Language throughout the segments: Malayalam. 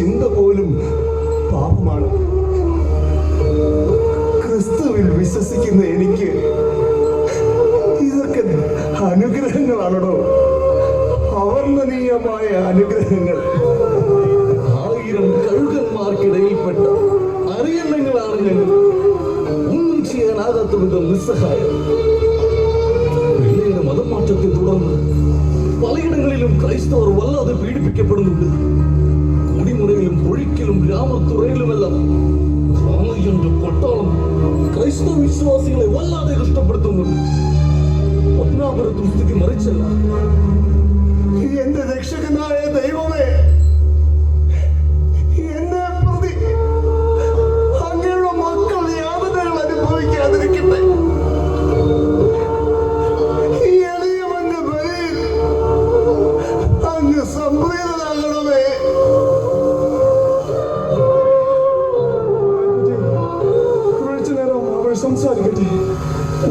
ചിന്ത പോലും പാപമാണ്. ക്രിസ്തുവിൽ വിശ്വസിക്കുന്ന എനിക്ക് ഇതൊക്കെ അനുഗ്രഹങ്ങളാണോ? അവർണ്ണനീയമായ അനുഗ്രഹങ്ങൾ. 1000 കഴുകന്മാർക്കിടയിൽപ്പെട്ട അറിയണ്ണങ്ങളാണ് ഞങ്ങൾ. ഒന്നും ചെയ്യാനാകാത്ത വിധം നിസ്സഹായം. പിള്ളയുടെ മതമാറ്റത്തെ തുടർന്ന് പലയിടങ്ങളിലും ക്രൈസ്തവർ വല്ലാതെ പീഡിപ്പിക്കപ്പെടുന്നുണ്ട്. കുടിമുറയിലും പൊഴിക്കലും ഗ്രാമത്തുറയിലുമെല്ലാം കൊട്ടാളം ക്രൈസ്തവ വിശ്വാസികളെ വല്ലാതെ കഷ്ടപ്പെടുത്തുന്നുണ്ട്. പത്നാപുരത്തും സ്ഥിതി മറിച്ചല്ല. എന്റെ രക്ഷകനായ ദൈവമേ, എന്നെ പ്രതി അങ്ങയുടെ മക്കൾ യാതനകൾ അനുഭവിക്കാതിരിക്കട്ടെ. ഈ എളിയവന്റെ ബലിയിൽ അങ്ങ് സംപ്രീതനാകണമേ. കുറച്ചു നേരം അവൾ സംസാരിക്കട്ടെ.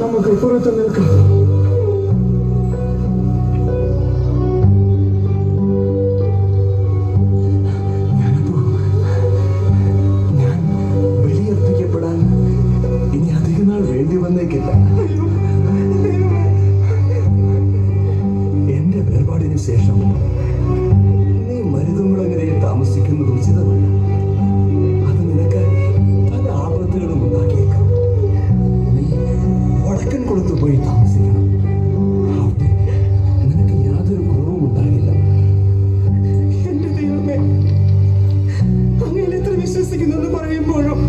നമുക്ക് പുറത്തു നിൽക്കാം. എന്റെ വേർപാടിന് ശേഷം നീ മരുതുമുളങ്ങരയിൽ താമസിക്കുന്നത് ഉചിതമല്ല. അത് നിനക്ക് പല ആപത്തുകളും ഉണ്ടാക്കിയേക്കാം. നീ വടക്കൻ കുളത്ത് പോയി താമസിക്കണം. അവിടെ നിനക്ക് യാതൊരു കുറവും ഉണ്ടാകില്ല. എന്റെ ദൈവമേ, അങ്ങനെ എത്ര വിശ്വസിക്കുന്നെന്ന് പറയുമ്പോഴും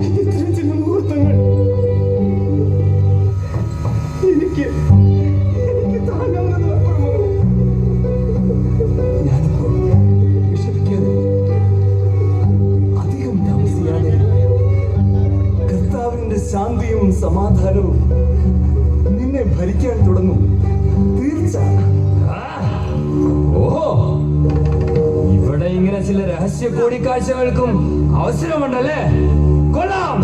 ഇത്തരം ചില മുഹൂർത്തങ്ങൾ എനിക്ക് താങ്ങാവുന്നതിനപ്പുറമാണ്. ഞാനിപ്പോ വിഷമിക്കാതെ അധികം താമസിയാതെ കർത്താവിന്റെ ശാന്തിയും സമാധാനവും നിന്നെ ഭരിക്കാൻ തുടങ്ങും. തീർച്ച. ഓഹോ, ഇവിടെ ഇങ്ങനെ ചില രഹസ്യ കൂടിക്കാഴ്ചകൾക്കും അവസരമുണ്ടല്ലേ? കൊള്ളാം.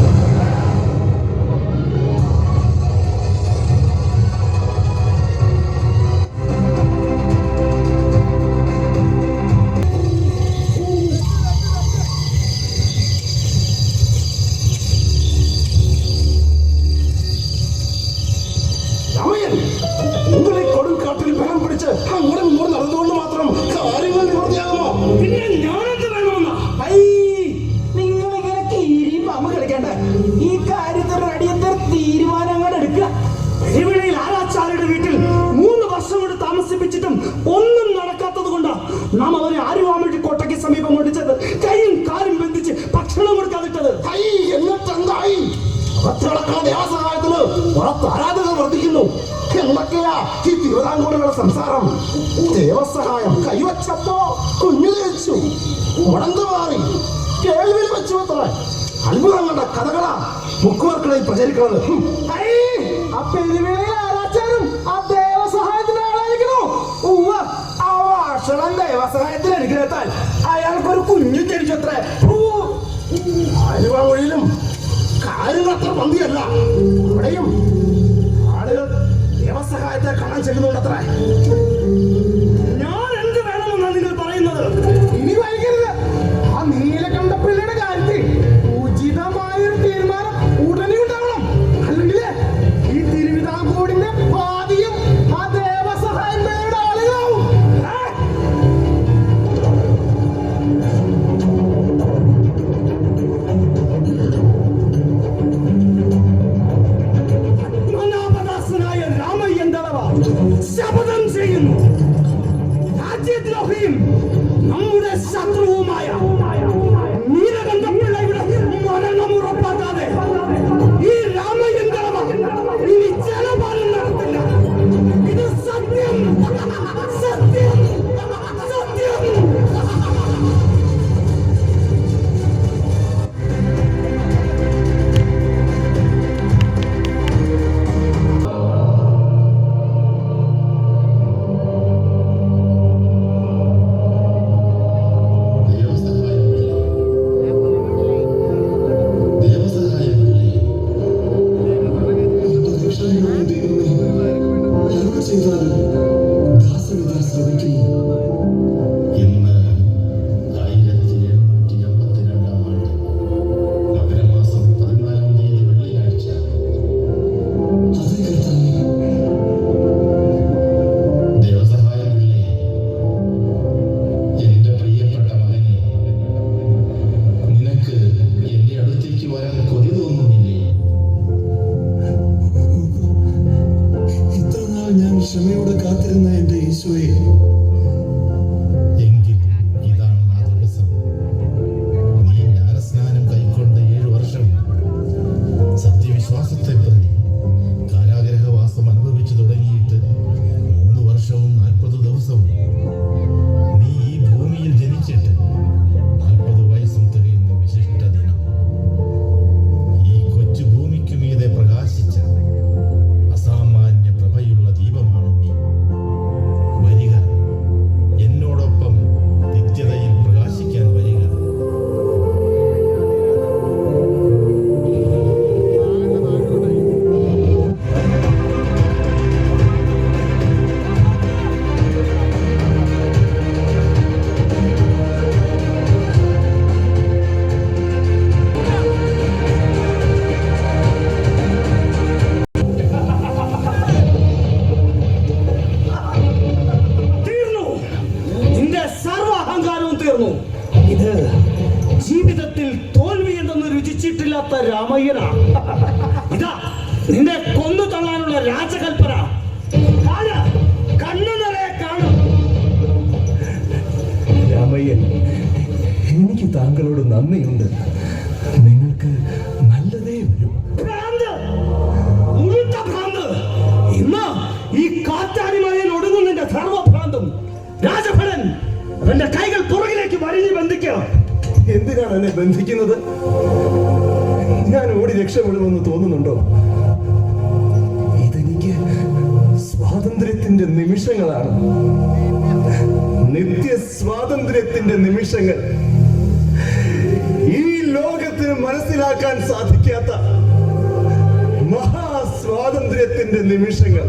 നിങ്ങളെ കൊടുങ്കാട്ടിൽ ബലം പിടിച്ച് അങ്ങോട്ടും ഇങ്ങോട്ടും നടന്നുകൊണ്ട് മാത്രം കാര്യങ്ങൾ നിവൃത്തിയാകുമോ? പിന്നെ ഞാനെന്ത് വേണമെന്ന നിങ്ങളിങ്ങനെ കീരിയും പാമ്പ് കളിക്കണ്ട. ഈ കാര്യത്തിൽ അടിയന്തര തീരുമാനങ്ങൾ എടുക്കുക. ഇവിടെയിൽ ആരാച്ചാരുടെ വീട്ടിൽ 3 വർഷം കൊണ്ട് താമസിപ്പിച്ചിട്ടും ഒന്നും നടക്കാത്തത് കൊണ്ടാ നാം അവരെ ആരുവാമട്ടി കോട്ടയ്ക്ക് സമീപം ഓടിച്ചത്. കൈയും കാലും ബന്ധിച്ച് ഭക്ഷണം കൊടുക്കാതിട്ടത്. എന്നിട്ടെന്തായി? ദേവസഹായത്തിന് പുറത്ത് ആരാധകർ വർദ്ധിക്കുന്നു. എന്തൊക്കെയാ ഈ തിരുവിതാംകൂറുകളുടെ സംസാരം? ദേവസഹായം കൈവച്ചപ്പോ കുഞ്ഞു തേച്ചു, മുടന്തു മാറി, കേൾവിൽ വെച്ചു. എത്ര അത്ഭുതങ്ങളുടെ കഥകളാ മുക്കുവർക്കിടയിൽ പ്രചരിക്കുന്നത്. ആ പെരുവേളയിൽ ആരാച്ചാരും ആ ദേവസഹായത്തിന് ആളായിരിക്കുന്നു. ആ വാഷണം ദേവസഹായത്തിന് അനുഗ്രഹത്താൽ അയാൾക്കൊരു കുഞ്ഞു ജനിച്ചത്രേ. ആലുവയിലും കാര്യങ്ങൾ അത്ര മന്തിയല്ല. അവിടെയും ആളുകൾ ദേവസഹായത്തെ കാണാൻ ചെല്ലുന്നുണ്ടത്രേ. ഞാൻ എന്ത് വേണമെന്നാണ് നിങ്ങൾ പറയുന്നത്? ഇനി വൈകരുത്. ആ നീലകണ്ഠപിള്ളയുടെ കാര്യത്തിൽ ഉചിതമായൊരു തീരുമാനം ഉടനെ ഉണ്ടാവണം. അല്ലെങ്കിൽ ഈ തിരുവിതാംകൂറിന്റെ പാതിയും ആ ദേവസഹായങ്ങളുടെ ആളുകളാവും. ശപഥം ചെയ്യുന്നു, രാജ്യദ്രോഹിയും നമ്മുടെ ശത്രുവുമായ നീലകണ്ഠപിള്ളയുടെ മരണം ഉറപ്പാക്കാതെ ഈ രാമയ്യൻ തലവ ഇനി ജലപാലം നടത്തില്ല. ഇത് സത്യം, സത്യം, സത്യം. ദാസനിതാ ശ്രമിക്കുന്നു. ഇന്ന് ക്ഷമയോടെ കാത്തിരുന്ന എന്റെ ഈശോയെ, എങ്കിൽ ഇതാണ് ആ ദിവസം. നീ ജ്ഞാനസ്നാനം കൈക്കൊണ്ട 7 വർഷം സത്യവിശ്വാസത്തെ പ്രതി കാരാഗ്രഹവാസം അനുഭവിച്ചു തുടങ്ങിയിട്ട് 3 വർഷവും 40 ദിവസവും നീ ഈ ഭൂമിയിൽ ജനിച്ചിട്ട് 40 വയസ്സും തികയുന്ന വിശിഷ്ട ദിനം. ഈ കൊച്ചു ഭൂമിക്കു മീതെ പ്രകാശിച്ച അസാമാന്യ പ്രഭയുള്ള ദീപമാണ് നീ. വരിക, എന്നോടൊപ്പം നിത്യതയിൽ പ്രകാശിക്കാൻ വരിക. തീർന്നു, നിന്റെ സർവ അഹങ്കാരവും തീർന്നു. ഇത് ജീവിതത്തിൽ തോൽവി എന്തെന്ന് രുചിച്ചിട്ടില്ലാത്ത രാമയ്യനാ. ഇതാ നിന്നെ കൊന്നു തള്ളാനുള്ള രാജകൽപ്പന. ആര് കണ്ണു നിറയെ കാണും. രാമയ്യൻ, എനിക്ക് താങ്കളോട് നന്ദിയുണ്ട്. നിങ്ങൾക്ക് നല്ലതേ വരൂ. ഭ്രാന്ത്, മുഴുത്ത ഭ്രാന്ത്. ഇന്ന് ഈ കാറ്റാടിമഴയിൽ ഒടുങ്ങുന്നതിന്റെ സർവഭ്രാന്തും. രാജഭടൻ, അവന്റെ കൈകൾ പുറകിലേക്ക് വരിഞ്ഞ് ബന്ധിക്കുക. എന്തിനാണ് എന്നെ ബന്ധിക്കുന്നത്? ഞാൻ ഓടി രക്ഷപ്പെടുമെന്ന് തോന്നുന്നുണ്ടോ? ഇതെനിക്ക് സ്വാതന്ത്ര്യത്തിന്റെ നിമിഷങ്ങളാണ്. നിത്യ സ്വാതന്ത്ര്യത്തിന്റെ നിമിഷങ്ങൾ. ഈ ലോകത്തിന് മനസ്സിലാക്കാൻ സാധിക്കാത്ത മഹാസ്വാതന്ത്ര്യത്തിന്റെ നിമിഷങ്ങൾ.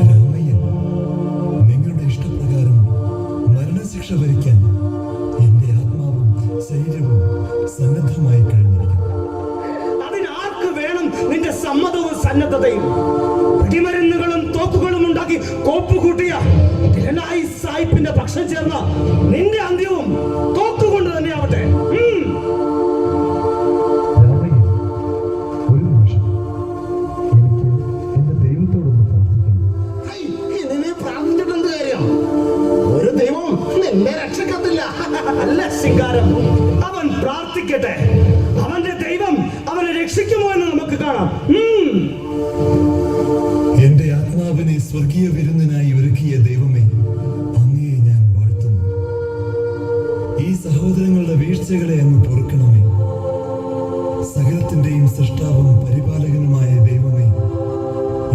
രാമയ്യൻ, നിങ്ങളുടെ ഇഷ്ടപ്രകാരം മരണശിക്ഷ ഭരിക്കാൻ എന്റെ ആത്മാവും ശരീരവും സന്നദ്ധമായി കഴിഞ്ഞിരിക്കുന്നു. അതിനാർക്ക് വേണം നിന്റെ സമ്മതവും സന്നദ്ധതയും? വെടിമരുന്നുകളും തോക്കുകളും ഉണ്ടാക്കി കോപ്പുകൂട്ടിയ പിണറായി സാഹിബിന്റെ പക്ഷം ചേർന്ന നിന്റെ അന്ത്യവും തോക്കുകൊണ്ട് തന്നെയാവട്ടെ. രാമയ്യൻ, ഒരു നിമിഷം എനിക്ക് എന്റെ ദൈവത്തോടൊന്ന് പ്രാർത്ഥിക്കണം. ഇതിനെ പ്രാർത്ഥിച്ചിട്ടെന്ത് കാര്യം? ഒരു ദൈവം നിന്നെ രക്ഷിക്കത്തില്ല. അല്ല ശിങ്കാരം, അവൻ പ്രാർത്ഥിക്കട്ടെ. അവന്റെ ദൈവം അവനെ രക്ഷിക്കുമോ എന്ന് നമുക്ക് കാണാം. എന്റെ ആത്മാവിനെ സ്വർഗീയ വിരുന്നിനായി ഒരുക്കിയ ദൈവമേ, അങ്ങയെ ഞാൻ വാഴ്ത്തുന്നു. ഈ സഹോദരങ്ങളുടെ വീഴ്ചകളെ അങ്ങ് പൊറുക്കണമേ. സകലത്തിന്റെയും സൃഷ്ടാവും പരിപാലകനുമായ ദൈവമേ,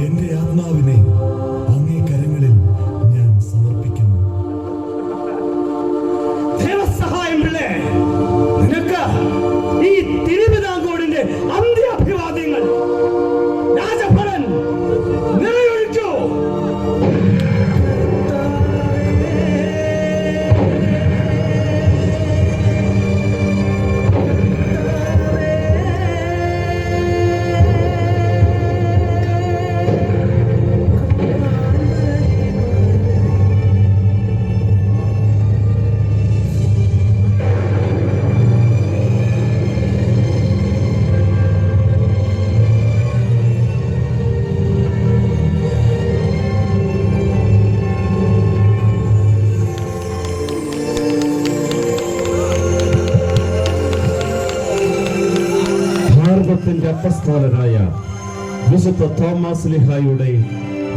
എന്റെ ആത്മാവിനെ അങ്ങേ കരങ്ങളിൽ ഞാൻ സമർപ്പിക്കുന്നു. ദൈവസഹായം പിള്ളേ, നിനക്ക് ഈ തിരുവിതാംകൂറിന്റെ അന്ത്യാഭിവാദ്യങ്ങൾ. രാജഭടൻ, നിറയൊഴിക്കൂ. ഭാരതത്തിന്റെ അപ്പസ്തോലനായ വിശുദ്ധ തോമസ് ലിഹായുടെ